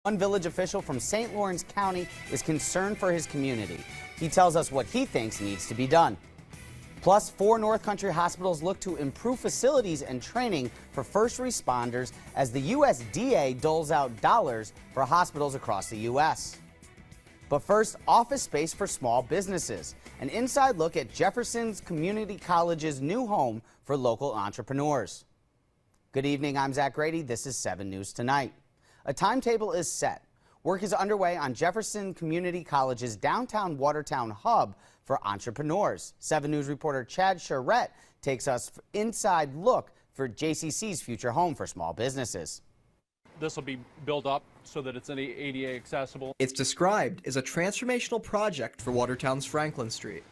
One village official from St. Lawrence County is concerned for his community. He tells us what he thinks needs to be done. Plus, 4 North Country hospitals look to improve facilities and training for first responders as the USDA doles out dollars for hospitals across the U.S. But first, office space for small businesses. An inside look at Jefferson Community College's new home for local entrepreneurs. Good evening, I'm Zach Grady. This is 7 News Tonight. A timetable is set. Work is underway on Jefferson Community College's downtown Watertown hub for entrepreneurs. 7 News reporter Chad Charette takes us inside look for JCC's future home for small businesses. This will be built up so that it's ADA accessible. It's described as a transformational project for Watertown's Franklin Street.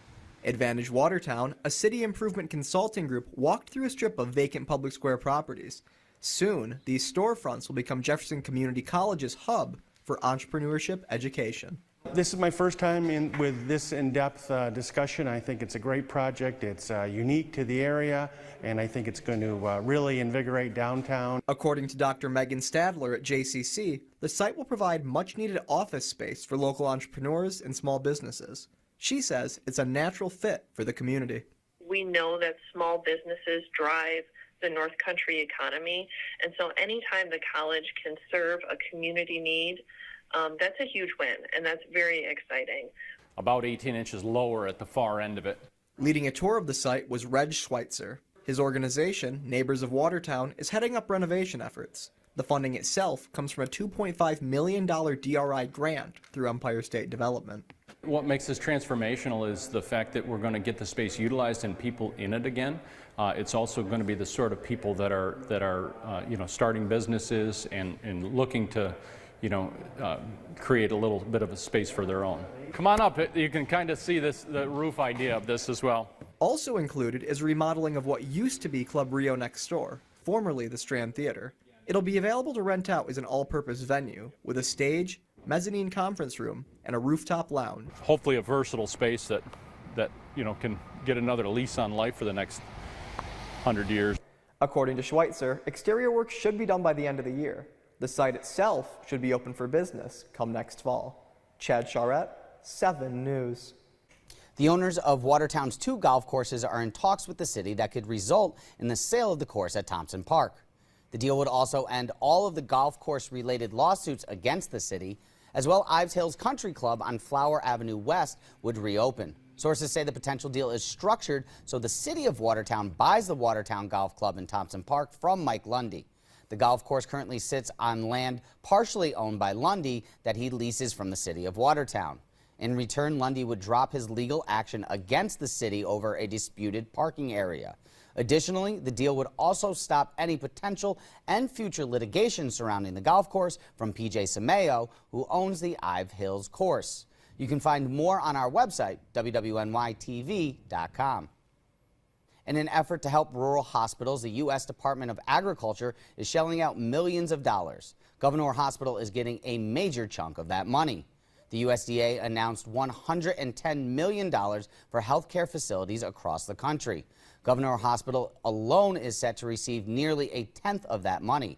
Advantage Watertown, a city improvement consulting group, walked through a strip of vacant public square properties. Soon, these storefronts will become Jefferson Community College's hub for entrepreneurship education. This is my first time with this in-depth discussion. I think it's a great project. It's unique to the area, and I think it's going to really invigorate downtown. According to Dr. Megan Stadler at JCC, the site will provide much-needed office space for local entrepreneurs and small businesses. She says it's a natural fit for the community. We know that small businesses drive the North Country economy, and so anytime the college can serve a community need, that's a huge win, and that's very exciting. About 18 inches lower at the far end of it. Leading a tour of the site was Reg Schweitzer. His organization, Neighbors of Watertown, is heading up renovation efforts. The funding itself comes from a $2.5 million DRI grant through Empire State Development. What makes this transformational is the fact that we're going to get the space utilized and people in it again. It's also going to be the sort of people that are starting businesses and looking to create a little bit of a space for their own. Come on up. You can kind of see the roof idea of this as well. Also included is remodeling of what used to be Club Rio next door, formerly the Strand Theater. It'll be available to rent out as an all-purpose venue with a stage, mezzanine conference room, and a rooftop lounge. Hopefully a versatile space that can get another lease on life for the next 100 years. According to Schweitzer, exterior work should be done by the end of the year. The site itself should be open for business come next fall. Chad Charette, 7 News. The owners of Watertown's 2 golf courses are in talks with the city that could result in the sale of the course at Thompson Park. The deal would also end all of the golf course-related lawsuits against the city, as well Ives Hills Country Club on Flower Avenue West would reopen. Sources say the potential deal is structured so the city of Watertown buys the Watertown Golf Club in Thompson Park from Mike Lundy. The golf course currently sits on land partially owned by Lundy that he leases from the city of Watertown. In return, Lundy would drop his legal action against the city over a disputed parking area. Additionally, the deal would also stop any potential and future litigation surrounding the golf course from PJ Sameo, who owns the Ives Hills course. You can find more on our website, wwnytv.com. In an effort to help rural hospitals, the U.S. Department of Agriculture is shelling out millions of dollars. Governor Hospital is getting a major chunk of that money. The USDA announced $110 million for healthcare facilities across the country. Governor Hospital alone is set to receive nearly a tenth of that money.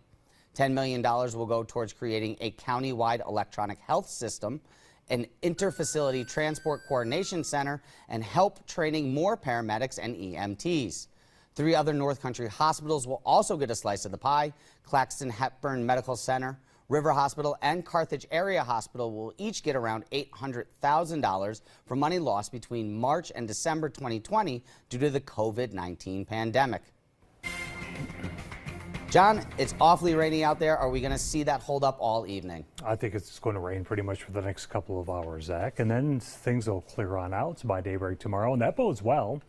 $10 million will go towards creating a county-wide electronic health system, an interfacility transport coordination center, and help training more paramedics and EMTs. 3 other North Country hospitals will also get a slice of the pie. Claxton Hepburn Medical Center, River Hospital, and Carthage Area Hospital will each get around $800,000 for money lost between March and December 2020 due to the COVID-19 pandemic. John, it's awfully rainy out there. Are we going to see that hold up all evening? I think it's going to rain pretty much for the next couple of hours, Zach, and then things will clear on out by daybreak tomorrow, and that bodes well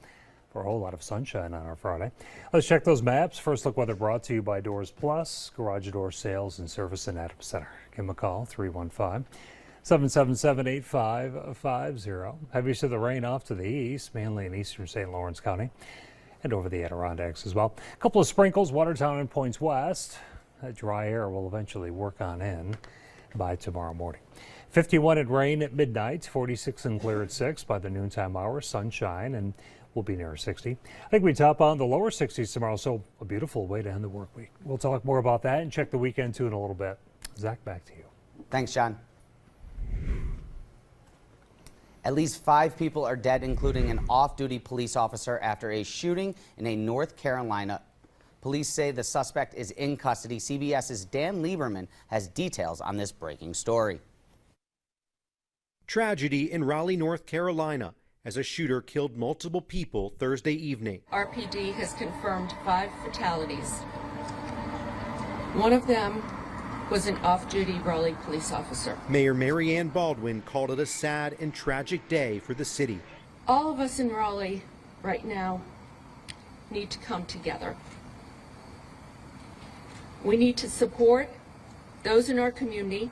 for a whole lot of sunshine on our Friday. Let's check those maps. First look weather brought to you by Doors Plus, garage door sales and service in Adams Center. Give them a call, 315-777-8550. Heaviest of the rain off to the east, mainly in eastern St. Lawrence County and over the Adirondacks as well. A couple of sprinkles, Watertown and points west. That dry air will eventually work on in by tomorrow morning. 51 at rain at midnight, 46 and clear at 6 by the noontime hour, sunshine, and we'll be near 60. I think we top on the lower 60s tomorrow, so a beautiful way to end the work week. We'll talk more about that and check the weekend too in a little bit. Zach, back to you. Thanks, John. At least 5 people are dead, including an off-duty police officer, after a shooting in a North Carolina. Police say the suspect is in custody. CBS's Dan Lieberman has details on this breaking story. Tragedy in Raleigh, North Carolina, as a shooter killed multiple people Thursday evening. RPD has confirmed 5 fatalities. One of them was an off-duty Raleigh police officer. Mayor Mary Ann Baldwin called it a sad and tragic day for the city. All of us in Raleigh right now need to come together. We need to support those in our community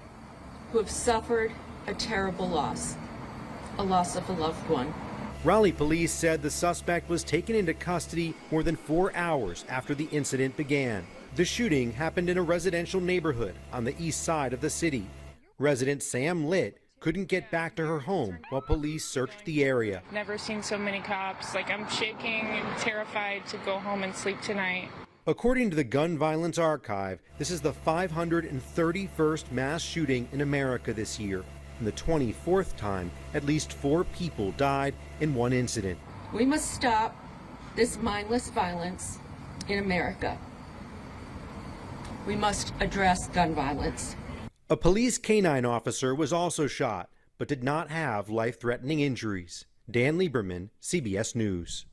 who have suffered a terrible loss, a loss of a loved one. Raleigh police said the suspect was taken into custody more than 4 hours after the incident began. The shooting happened in a residential neighborhood on the east side of the city. Resident Sam Litt couldn't get back to her home while police searched the area. Never seen so many cops. Like, I'm shaking and terrified to go home and sleep tonight. According to the Gun Violence Archive, this is the 531st mass shooting in America this year, and the 24th time at least 4 people died in one incident. We must stop this mindless violence in America. We must address gun violence. A police canine officer was also shot, but did not have life-threatening injuries. Dan Lieberman, CBS News.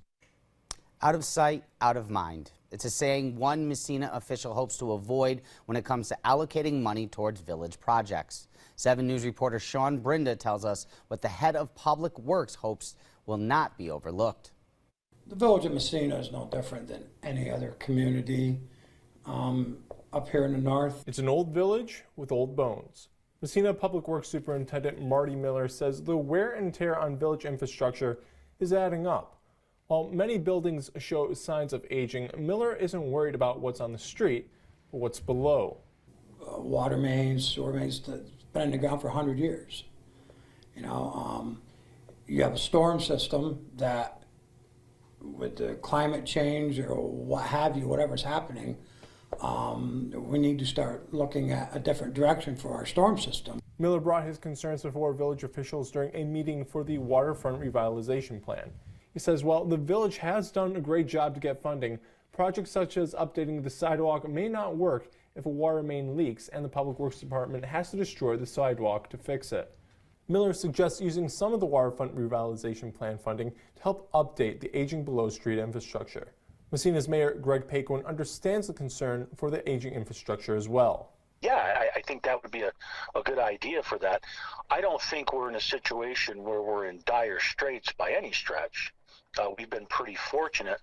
Out of sight, out of mind. It's a saying one Messina official hopes to avoid when it comes to allocating money towards village projects. 7 News reporter Sean Brinda tells us what the head of Public Works hopes will not be overlooked. The village of Messina is no different than any other community up here in the north. It's an old village with old bones. Messina Public Works Superintendent Marty Miller says the wear and tear on village infrastructure is adding up. While many buildings show signs of aging, Miller isn't worried about what's on the street, but what's below. Water mains, sewer mains, that's been in the ground for 100 years. You know, you have a storm system that, with the climate change or what have you, whatever's happening, we need to start looking at a different direction for our storm system. Miller brought his concerns before village officials during a meeting for the Waterfront Revitalization Plan. He says while the village has done a great job to get funding, projects such as updating the sidewalk may not work if a water main leaks and the Public Works Department has to destroy the sidewalk to fix it. Miller suggests using some of the Waterfront Revitalization Plan funding to help update the aging below-street infrastructure. Messina's Mayor Greg Paquin understands the concern for the aging infrastructure as well. Yeah, I think that would be a good idea for that. I don't think we're in a situation where we're in dire straits by any stretch. We've been pretty fortunate,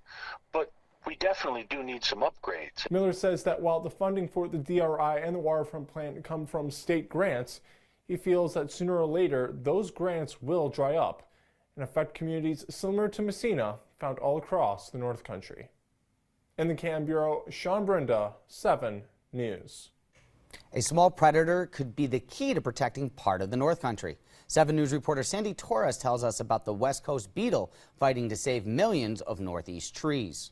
but we definitely do need some upgrades. Miller says that while the funding for the DRI and the waterfront plan come from state grants, he feels that sooner or later those grants will dry up and affect communities similar to Messina found all across the North Country. In the Cam Bureau, Sean Brinda, 7 News. A small predator could be the key to protecting part of the North Country. 7 News reporter Sandy Torres tells us about the West Coast beetle fighting to save millions of Northeast trees.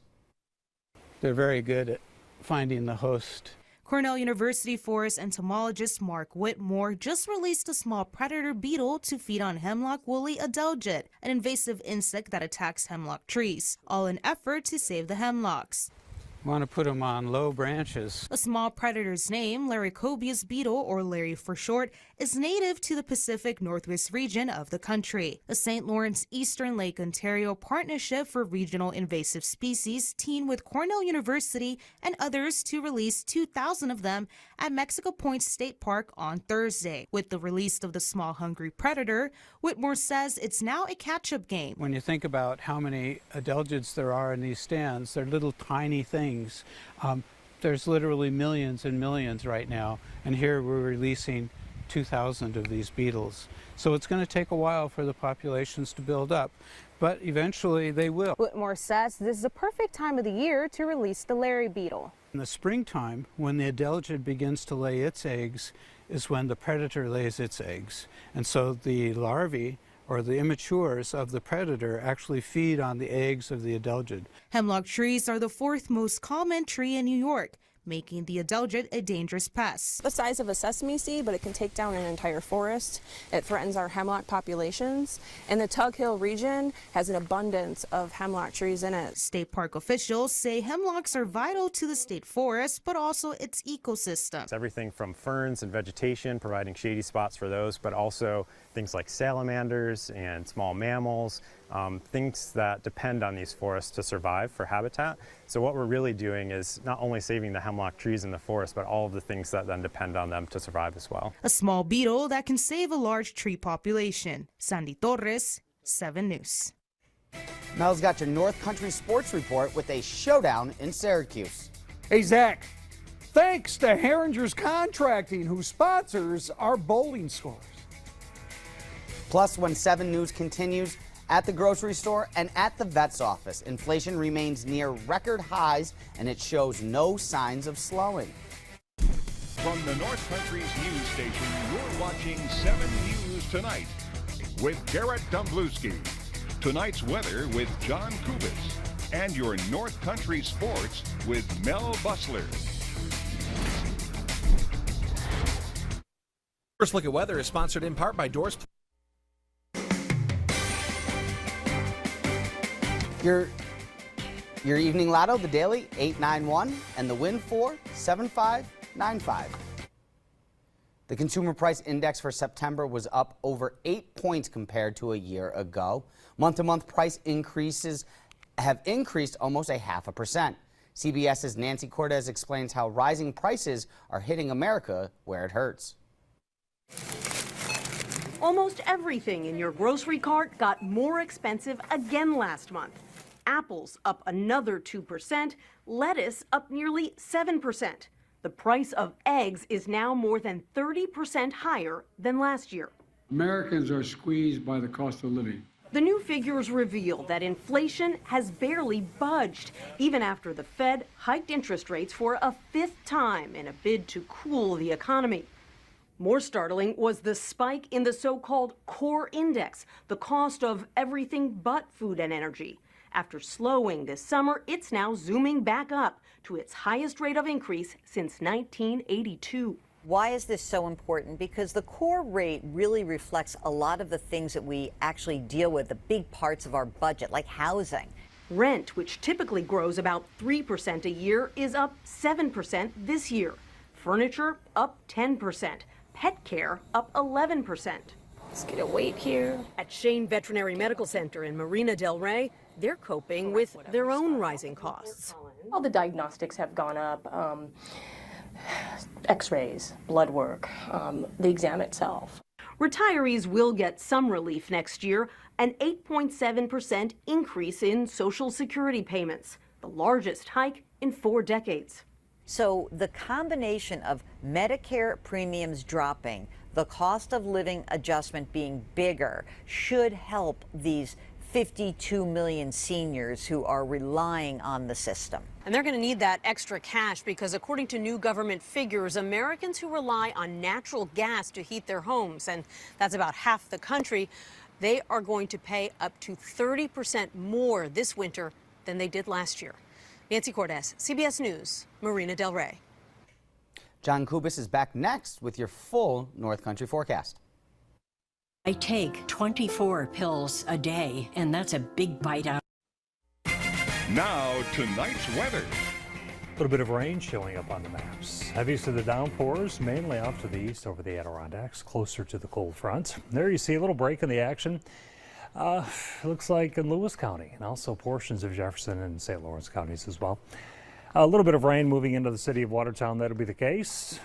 They're very good at finding the host. Cornell University forest entomologist Mark Whitmore just released a small predator beetle to feed on hemlock woolly adelgid, an invasive insect that attacks hemlock trees, all in effort to save the hemlocks. Want to put them on low branches. The small predator's name, Kubis beetle, or Larry for short, is native to the Pacific Northwest region of the country. The St. Lawrence Eastern Lake Ontario Partnership for Regional Invasive Species teamed with Cornell University and others to release 2,000 of them at Mexico Point State Park on Thursday. With the release of the small hungry predator, Whitmore says it's now a catch-up game. When you think about how many adelgids there are in these stands, they're little tiny things. There's literally millions and millions right now, and here we're releasing 2,000 of these beetles. So it's going to take a while for the populations to build up, but eventually they will. Whitmore says this is a perfect time of the year to release the Larry beetle. In the springtime, when the adelgid begins to lay its eggs, is when the predator lays its eggs. And so the larvae, or the immatures of the predator, actually feed on the eggs of the adelgid. Hemlock trees are the 4th most common tree in New York. making the adelgid a dangerous pest. The size of a sesame seed, but it can take down an entire forest. It threatens our hemlock populations, and the Tug Hill region has an abundance of hemlock trees in it. State park officials say hemlocks are vital to the state forest, but also its ecosystem. It's everything from ferns and vegetation, providing shady spots for those, but also things like salamanders and small mammals, things that depend on these forests to survive for habitat. So what we're really doing is not only saving the hemlock trees in the forest, but all of the things that then depend on them to survive as well. A small beetle that can save a large tree population. Sandy Torres, 7 News. Mel's got your North Country sports report with a showdown in Syracuse. Hey, Zach. Thanks to Herringer's Contracting, who sponsors our bowling scores. Plus, when 7 News continues, at the grocery store and at the vet's office, inflation remains near record highs and it shows no signs of slowing. From the North Country's news station, you're watching 7 News Tonight with Garrett Dumbluski. Tonight's weather with John Kubis. And your North Country sports with Mel Busler. First Look at Weather is sponsored in part by Doors. Your evening lotto, the daily 891 and the win 47595. The consumer price index for September was up over 8 points compared to a year ago. Month-to-month price increases have increased almost 0.5%. CBS's Nancy Cortez explains how rising prices are hitting America where it hurts. Almost everything in your grocery cart got more expensive again last month. Apples up another 2%, lettuce up nearly 7%. The price of eggs is now more than 30% higher than last year. Americans are squeezed by the cost of living. The new figures reveal that inflation has barely budged, even after the Fed hiked interest rates for a 5th time in a bid to cool the economy. More startling was the spike in the so-called core index, the cost of everything but food and energy. After slowing this summer, it's now zooming back up to its highest rate of increase since 1982. Why is this so important? Because the core rate really reflects a lot of the things that we actually deal with, the big parts of our budget, like housing. Rent, which typically grows about 3% a year, is up 7% this year. Furniture up 10%. Pet care up 11%. Let's get a weight here. At Shane Veterinary Medical Center in Marina Del Rey, they're coping with their own rising costs. All the diagnostics have gone up, x-rays, blood work, the exam itself. Retirees will get some relief next year, an 8.7% increase in Social Security payments, the largest hike in 4 decades. So the combination of Medicare premiums dropping, the cost of living adjustment being bigger, should help these 52 million seniors who are relying on the system. And they're going to need that extra cash because according to new government figures, Americans who rely on natural gas to heat their homes, and that's about half the country, they are going to pay up to 30% more this winter than they did last year. Nancy Cortez, CBS News, Marina Del Rey. John Kubis is back next with your full North Country forecast. I take 24 pills a day, and that's a big bite out. Now, tonight's weather. A little bit of rain showing up on the maps. Heaviest of the downpours, mainly off to the east over the Adirondacks, closer to the cold front. There you see a little break in the action. Looks like in Lewis County and also portions of Jefferson and St. Lawrence counties as well. A little bit of rain moving into the city of Watertown. That'll be the case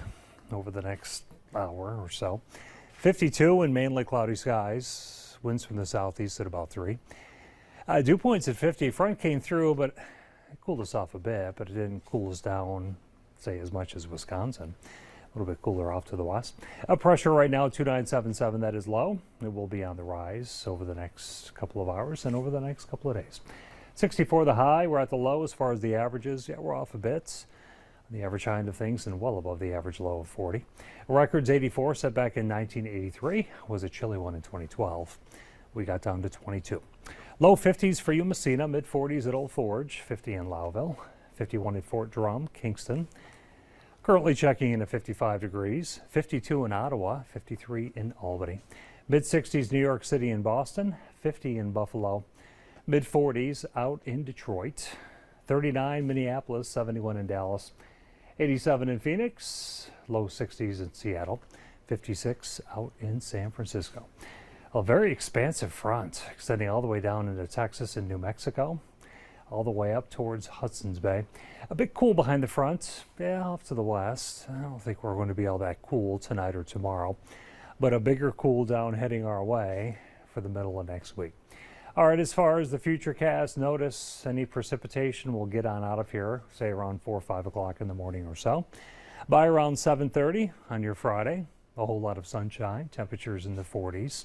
over the next hour or so. 52 and mainly cloudy skies. Winds from the southeast at about 3. Dew points at 50. Front came through, but it cooled us off a bit, but it didn't cool us down, say, as much as Wisconsin. A little bit cooler off to the west. Pressure right now 2977. That is low. It will be on the rise over the next couple of hours and over the next couple of days. 64 the high. We're at the low as far as the averages. Yeah, we're off a bit. The average high end of things and well above the average low of 40. Records 84 set back in 1983 was a chilly one in 2012. We got down to 22. Low 50s for you, Messina, mid 40s at Old Forge, 50 in Lowville, 51 at Fort Drum, Kingston, Currently checking in at 55 degrees, 52 in Ottawa, 53 in Albany. Mid-60s New York City and Boston, 50 in Buffalo. Mid-40s out in Detroit, 39 Minneapolis, 71 in Dallas, 87 in Phoenix, low 60s in Seattle, 56 out in San Francisco. A very expansive front extending all the way down into Texas and New Mexico, all the way up towards Hudson's Bay. A bit cool behind the front, off to the west. I don't think we're going to be all that cool tonight or tomorrow, but a bigger cool down heading our way for the middle of next week. All right, as far as the futurecast, notice any precipitation will get on out of here, say around 4 or 5 o'clock in the morning or so. By around 7:30 on your Friday, a whole lot of sunshine, temperatures in the 40s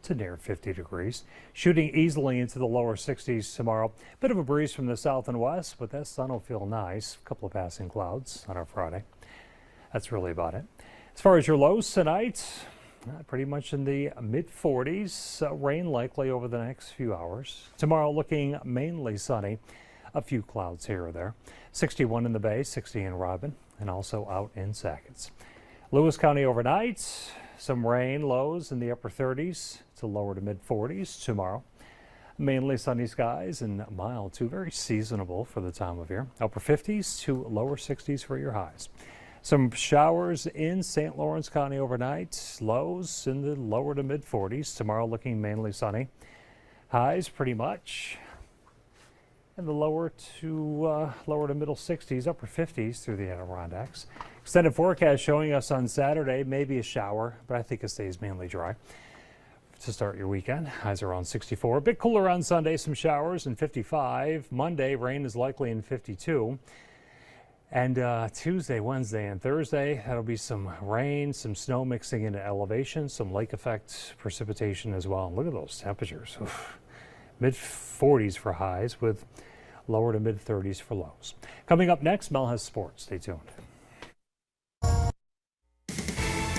to near 50 degrees. Shooting easily into the lower 60s tomorrow. Bit of a breeze from the south and west, but that sun will feel nice. A couple of passing clouds on our Friday. That's really about it. As far as your lows tonight, pretty much in the mid-40s. Rain likely over the next few hours. Tomorrow looking mainly sunny. A few clouds here or there. 61 in the Bay, 60 in Robin, and also out in Sackets. Lewis County overnight. Some rain, lows in the upper 30s to lower to mid-40s tomorrow. Mainly sunny skies and mild to very seasonable for the time of year. Upper 50s to lower 60s for your highs. Some showers in St. Lawrence County overnight. Lows in the lower to mid-40s. Tomorrow looking mainly sunny. Highs pretty much in the lower to middle 60s, upper 50s through the Adirondacks. Extended forecast showing us on Saturday, maybe a shower, but I think it stays mainly dry to start your weekend. Highs around 64. A bit cooler on Sunday, some showers in 55. Monday, rain is likely in 52. And Tuesday, Wednesday, and Thursday, that'll be some rain, some snow mixing into elevation, some lake effect precipitation as well. And look at those temperatures. Mid-40s for highs with lower to mid-30s for lows. Coming up next, Mel has sports. Stay tuned.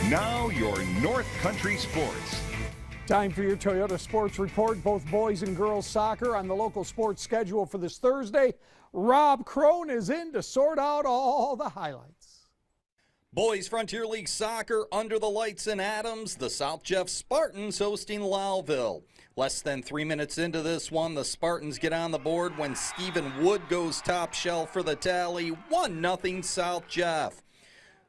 Now your North Country Sports. Time for your Toyota Sports Report. Both boys and girls soccer on the local sports schedule for this Thursday. Rob Crone is in to sort out all the highlights. Boys Frontier League soccer under the lights in Adams. The South Jeff Spartans hosting Lowville. Less than 3 minutes into this one, the Spartans get on the board when Stephen Wood goes top shelf for the tally. 1-0 South Jeff.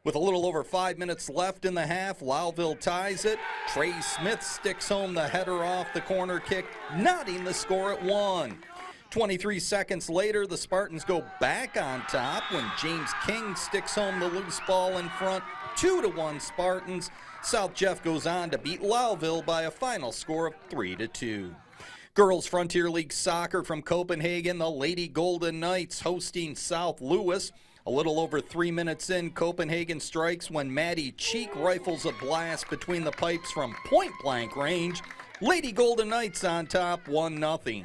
With a little over 5 minutes left in the half, Lowville ties it. Trey Smith sticks home the header off the corner kick, knotting the score at 1. 23 seconds later, the Spartans go back on top when James King sticks home the loose ball in front. 2-1 Spartans. South Jeff goes on to beat Lowville by a final score of 3-2. Girls Frontier League soccer from Copenhagen, the Lady Golden Knights hosting South Lewis. A little over 3 minutes in, Copenhagen strikes when Maddie Cheek rifles a blast between the pipes from point-blank range. Lady Golden Knights on top, 1-0.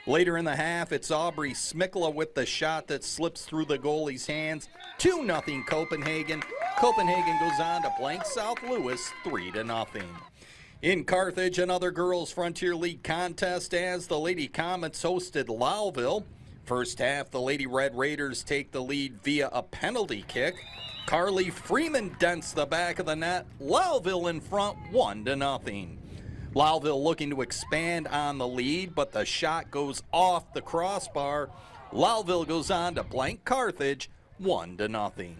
Later in the half, it's Aubrey Smikla with the shot that slips through the goalie's hands. 2-0 Copenhagen. Copenhagen goes on to blank South Lewis 3-0. In Carthage, another Girls Frontier League contest as the Lady Comets hosted Lowville. First half, the Lady Red Raiders take the lead via a penalty kick. Carly Freeman dents the back of the net. Lowville in front, 1-0. Lowville looking to expand on the lead, but the shot goes off the crossbar. Lowville goes on to blank Carthage, 1-0.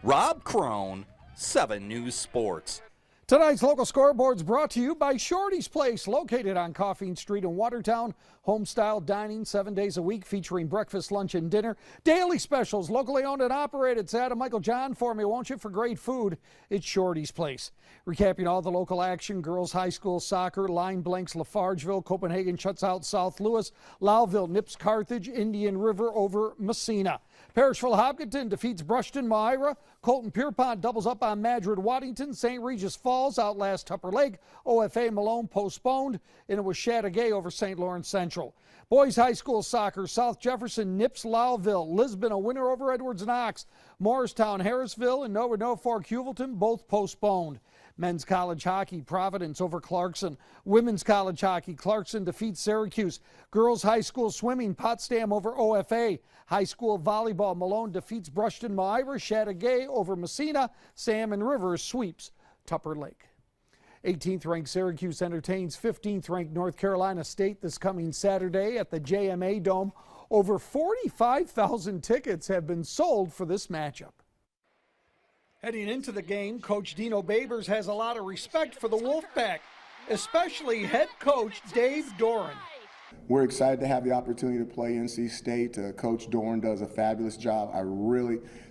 Rob Crone, 7 News Sports. Tonight's local scoreboard's brought to you by Shorty's Place, located on Coffeen Street in Watertown. Home-style dining 7 days a week, featuring breakfast, lunch, and dinner. Daily specials, locally owned and operated. Say hi to Michael John for me, won't you, for great food. It's Shorty's Place. Recapping all the local action, girls high school soccer, line blanks Lafargeville, Copenhagen shuts out South Lewis, Lowville nips Carthage, Indian River over Messina. Parishville Hopkinton defeats Brushton Myra. Colton Pierpont doubles up on Madrid Waddington. St. Regis Falls outlast Tupper Lake. OFA Malone postponed, and it was Chateauguay over St. Lawrence Central. Boys high school soccer, South Jefferson nips Lowville. Lisbon a winner over Edwards Knox. Morristown, Harrisville, and Norwood Norfolk Huvilton both postponed. Men's college hockey, Providence over Clarkson. Women's college hockey, Clarkson defeats Syracuse. Girls high school swimming, Potsdam over OFA. High school volleyball, Malone defeats Brushton Irish. Chateauguay over Messina. Salmon River sweeps Tupper Lake. 18th ranked Syracuse entertains 15th ranked North Carolina State this coming Saturday at the JMA Dome. Over 45,000 tickets have been sold for this matchup. Heading into the game, Coach Dino Babers has a lot of respect for the Wolfpack, especially head coach Dave Doran. We're excited to have the opportunity to play NC State. Coach Doran does a fabulous job.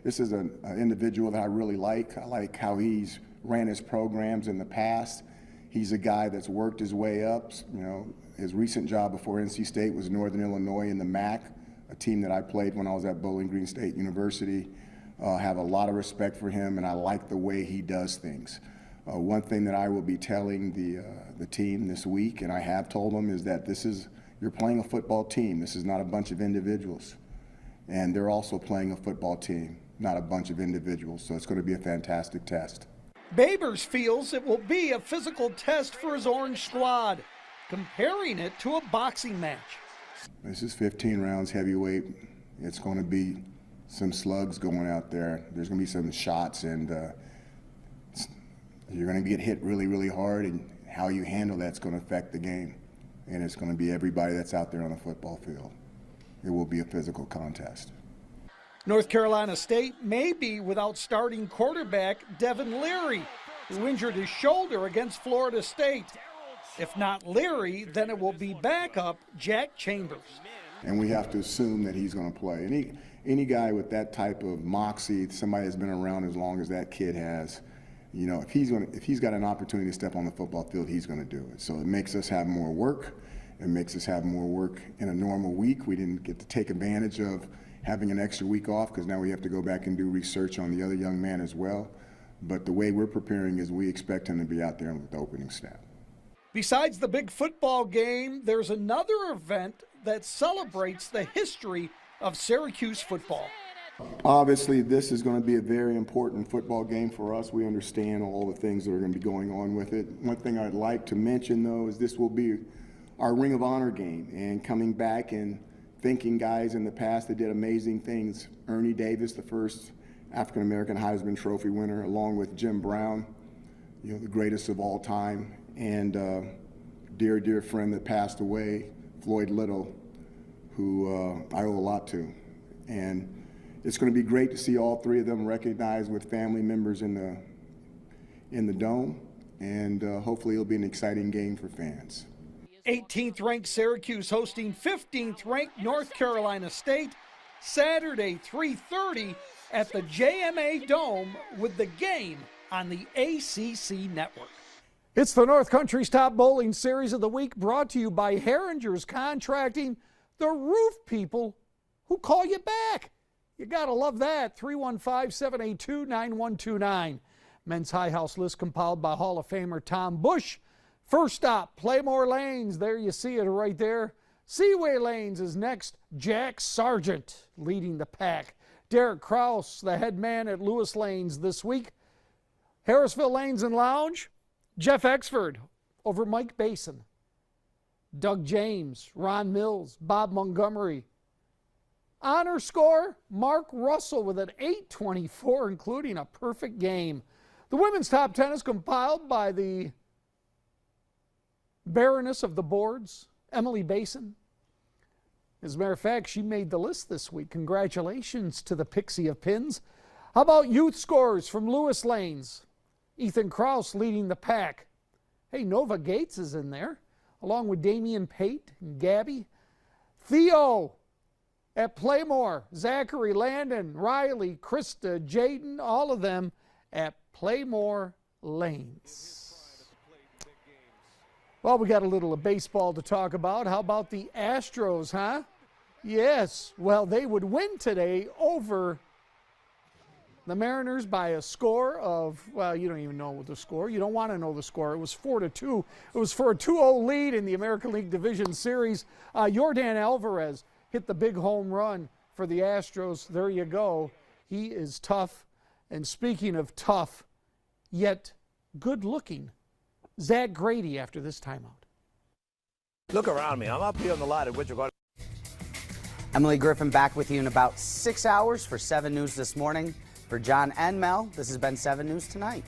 This is an individual that I really like. I like how he's ran his programs in the past. He's a guy that's worked his way up. You know, his recent job before NC State was Northern Illinois in the MAC, a team that I played when I was at Bowling Green State University. Have a lot of respect for him, and I like the way he does things. One thing that I will be telling the team this week, and I have told them, is that you're playing a football team. This is not a bunch of individuals. And they're also playing a football team, not a bunch of individuals. So it's going to be a fantastic test. Babers feels it will be a physical test for his Orange squad, comparing it to a boxing match. This is 15 rounds heavyweight. It's going to be some slugs going out there. There's going to be some shots, and you're going to get hit really, really hard, and how you handle that's going to affect the game. And it's going to be everybody that's out there on the football field. It will be a physical contest. North Carolina State may be without starting quarterback Devin Leary, who injured his shoulder against Florida State. If not Leary, then it will be backup Jack Chambers. And we have to assume that he's going to play. Any guy with that type of moxie, somebody that's been around as long as that kid has, you know, if he's got an opportunity to step on the football field, he's going to do it. So it makes us have more work. It makes us have more work in a normal week. We didn't get to take advantage of having an extra week off because now we have to go back and do research on the other young man as well. But the way we're preparing is we expect him to be out there with the opening snap. Besides the big football game, there's another event that celebrates the history of Syracuse football. Obviously, this is going to be a very important football game for us. We understand all the things that are going to be going on with it. One thing I'd like to mention, though, is this will be our Ring of Honor game, and coming back and thanking guys in the past that did amazing things. Ernie Davis, the first African-American Heisman Trophy winner, along with Jim Brown, you know, the greatest of all time, and dear, dear friend that passed away, Floyd Little, who I owe a lot to. And it's going to be great to see all three of them recognized with family members in the dome, and hopefully it'll be an exciting game for fans. 18th ranked Syracuse hosting 15th ranked North Carolina State Saturday 3:30 at the JMA Dome, with the game on the ACC network. It's the North Country's top bowling series of the week, brought to you by Herringer's Contracting, the roof people who call you back. You gotta love that. 315-782-9129. Men's High House list compiled by Hall of Famer Tom Bush. First stop, Playmore Lanes. There you see it right there. Seaway Lanes is next. Jack Sargent leading the pack. Derek Kraus, the head man at Lewis Lanes this week. Harrisville Lanes and Lounge, Jeff Exford over Mike Basin. Doug James, Ron Mills, Bob Montgomery. Honor score, Mark Russell with an 824, including a perfect game. The women's top 10 is compiled by the Baroness of the Boards, Emily Basin. As a matter of fact, she made the list this week. Congratulations to the Pixie of Pins. How about youth scores from Lewis Lanes? Ethan Kraus leading the pack. Hey, Nova Gates is in there, along with Damian Pate and Gabby. Theo at Playmore, Zachary, Landon, Riley, Krista, Jaden, all of them at Playmore Lanes. Well, we got a little of baseball to talk about. How about the Astros, huh? Yes, well, they would win today over the Mariners by a score of, well, you don't even know the score. You don't want to know the score. It was 4-2. It was for a 2-0 lead in the American League Division Series. Yordan Alvarez hit the big home run for the Astros. There you go. He is tough. And speaking of tough, yet good-looking Zach Grady after this timeout. Look around me. I'm up here on the lot at Winter Garden. Emily Griffin back with you in about 6 hours for 7 News This Morning. For John and Mel, this has been 7 News Tonight.